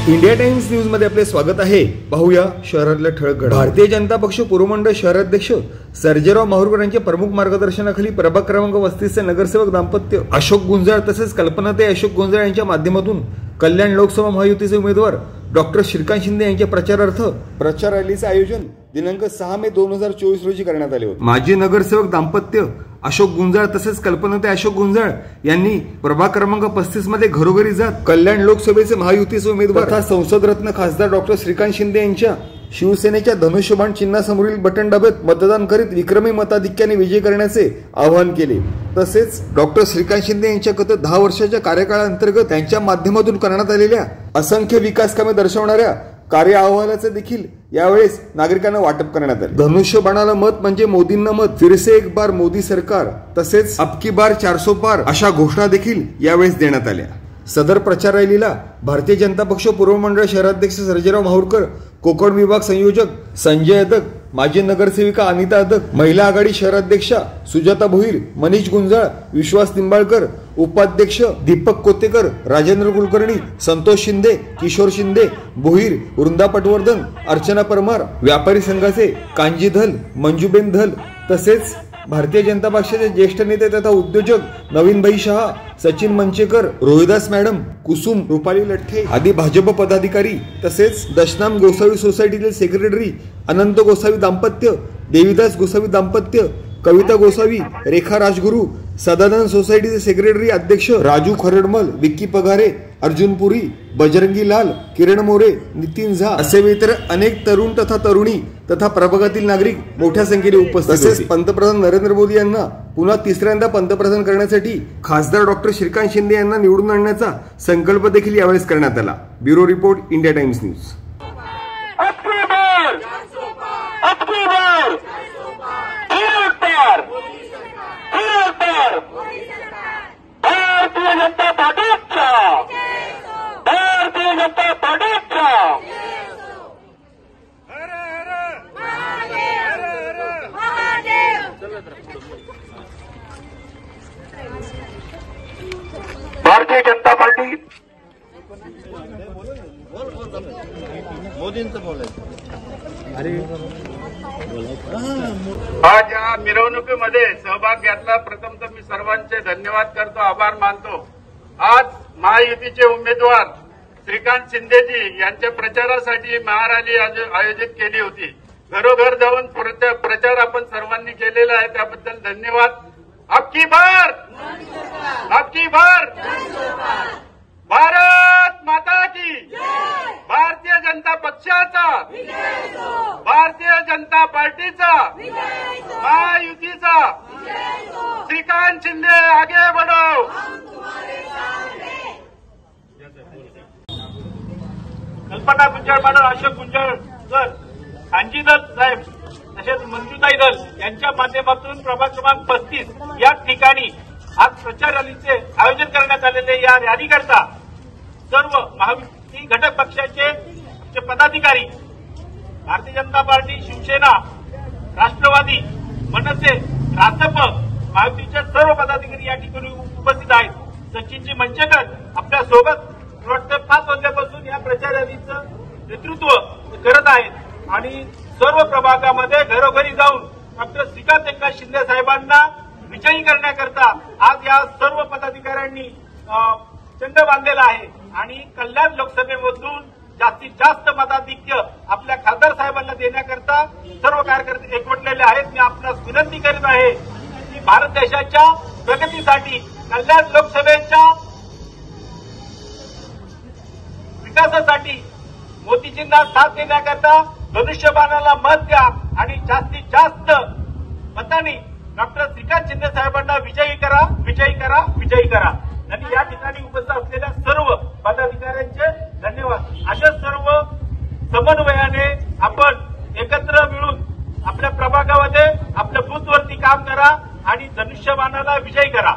India times news मध्ये आपले स्वागत आहे। पाहूया शहरातल्या ठळक घडामोडी। भारतीय जनता पक्ष पूर्व मंडळ शहराध्यक्ष सर्जेराव माहुरकर यांच्या प्रमुख मार्गदर्शनाखाली प्रभाग क्रमांक 35 चे नगरसेवक दाम्पत्य अशोक गुंजाळ तसेच कल्पनाताई अशोक गुंजाळ यांच्या माध्यमातून कल्याण लोकसभा महायुतीचे उमेदवार डॉक्टर श्रीकांत शिंदे यांच्या प्रचारार्थ प्रचार रॅलीचे आयोजन दिनांक 6 मे 2024 रोजी करण्यात आले होते। माजी नगरसेवक दाम्पत्य अशोक गुंजाळ तसेच कल्पनाताई अशोक गुंजाळ यांनी प्रभाग क्रमांक 35 मध्ये घरोघरी जात कल्याण लोकसभेचे महायुतीचे उमेदवार तथा संसद रत्न खासदार डॉक्टर श्रीकांत शिंदे यांच्या शिवसेनेच्या धनुष्यबाण चिन्हासमोरील बटन दाबत मतदान करीत विक्रमी मताधिक्याने विजय करण्याचे आवाहन केले। तसेच डॉक्टर श्रीकांत शिंदे यांच्या गत 10 वर्षाच्या कार्यकाळाअंतर्गत त्यांच्या माध्यमातून करण्यात आलेल्या असंख्य विकास कामे दर्शवणाऱ्या कार्य अहवालाचे देखील यावेळेस नागरिकांना वाटप करण्यात आले। धनुष्यबाणाला मत म्हणजे मोदींना मत, फिर से एक बार मोदी सरकार तसेच अब की बार 400 पार अशा घोषणा देखील यावेळेस देण्यात आल्या। सदर प्रचार रॅलीला भारतीय जनता पक्ष पूर्व मंडळ शहराध्यक्ष सर्जेराव माहुरकर, कोकण विभाग संयोजक संजय अदक, माजी नगरसेविका अनिता अदक, महिला आघाडी शहराध्यक्षा सुजाता भोईर, मनीष गुंजाळ, विश्वास निंबाळकर, उपाध्यक्ष दीपक कोतेकर, राजेंद्र कुलकर्णी, संतोष शिंदे, किशोर शिंदे, भोईर, वृंदा पटवर्धन, अर्चना परमार, व्यापारी संघाचे कांजी धल, मंजुबेन धल तसेच भारतीय जनता पक्षाचे ज्येष्ठ नेते तथा उद्योजक नवीनभाई शहा, सचिन मंचेकर, रोहिदास मॅडम, कुसुम, रुपाली लठ्ठे आदी भाजप पदाधिकारी तसेच दशनाम गोसावी सोसायटीतील सेक्रेटरी अनंत गोसावी दाम्पत्य, देवीदास गोसावी दाम्पत्य, कविता गोसावी, रेखा राजगुरू, सदानंद सोसायटीचे सेक्रेटरी अध्यक्ष राजू खरडमल, विक्की पगारे, अर्जुन पुरी, बजरंगी लाल, किरण मोरे, नितीन झा असे इतर अनेक तरुण तथा तरुणी तथा प्रभागातील नागरिक मोठ्या संख्येने उपस्थित होते। तसेच पंतप्रधान नरेंद्र मोदी यांना पुन्हा तिसऱ्यांदा पंतप्रधान करण्यासाठी खासदार डॉक्टर श्रीकांत शिंदे यांना निवडून आणण्याचा संकल्प देखील यावेळेस करण्यात आला। Bureau report, India times news. Bharatiya Janata party मोदींचं बोलायचं। आज या मिरवणुकीमध्ये सहभाग घेतला प्रथम तर मी सर्वांचे धन्यवाद करतो, आभार मानतो। आज महायुतीचे उमेदवार श्रीकांत शिंदेजी यांच्या प्रचारासाठी महारॅली आयोजित केली होती। घरोघर जाऊन प्रचार आपण सर्वांनी केलेला आहे, त्याबद्दल धन्यवाद। अब की बार भारत माता की, भारतीय जनता पक्षाचा, भारतीय जनता पार्टीचा, महायुतीचा, श्रीकांत शिंदे आगे बढ़ो। कल्पना गुंजाळ मॅडम, अशोक गुंजाळ सर, कांजी दल साहेब तसेच मंजुताई दल यांच्या माध्यमातून प्रभाग क्रमांक 35 या ठिकाणी आज प्रचार रॅलीचे आयोजन करण्यात आलेले या रॅलीकरता सर्व महायुती घटक पक्षाचे पदाधिकारी, भारतीय जनता पार्टी, शिवसेना, राष्ट्रवादी, मनसे, रासप महायुतीचे सर्व पदाधिकारी या ठिकाणी उपस्थित आहेत। सचिनजी मंचेकर आपल्या सोबत 5 वाजल्यापासून या प्रचार रॅलीचं नेतृत्व करत आहेत आणि सर्व प्रभागामध्ये घरोघरी जाऊन डॉक्टर श्रीकांत शिंदे साहेबांना विजयी करण्याकरता आज या सर्व पदाधिकाऱ्यांनी चंड बांधलेला आहे आणि कल्याण लोकसभेमधून जास्तीत जास्त मताधिक्य आपल्या खासदार साहेबांना देण्याकरता सर्व कार्यकर्ते एकवटलेले आहेत। मी आपणास विनंती करीत आहे की भारत देशाच्या प्रगतीसाठी, कल्याण लोकसभेच्या विकासासाठी मोदीजींना साथ देण्याकरता धनुष्यबाणाला मत द्या आणि जास्तीत जास्त मतांनी डॉक्टर श्रीकांत शिंदे साहेबांना विजयी करा, विजयी करा, विजयी करा। आणि या ठिकाणी उपस्थित असलेल्या सर्व पदाधिकाऱ्यांचे धन्यवाद। अशा सर्व समन्वयाने आपण एकत्र मिळून आपल्या प्रभागामध्ये आपल्या बूथवरती काम करा आणि धनुष्यबाणाला विजयी करा।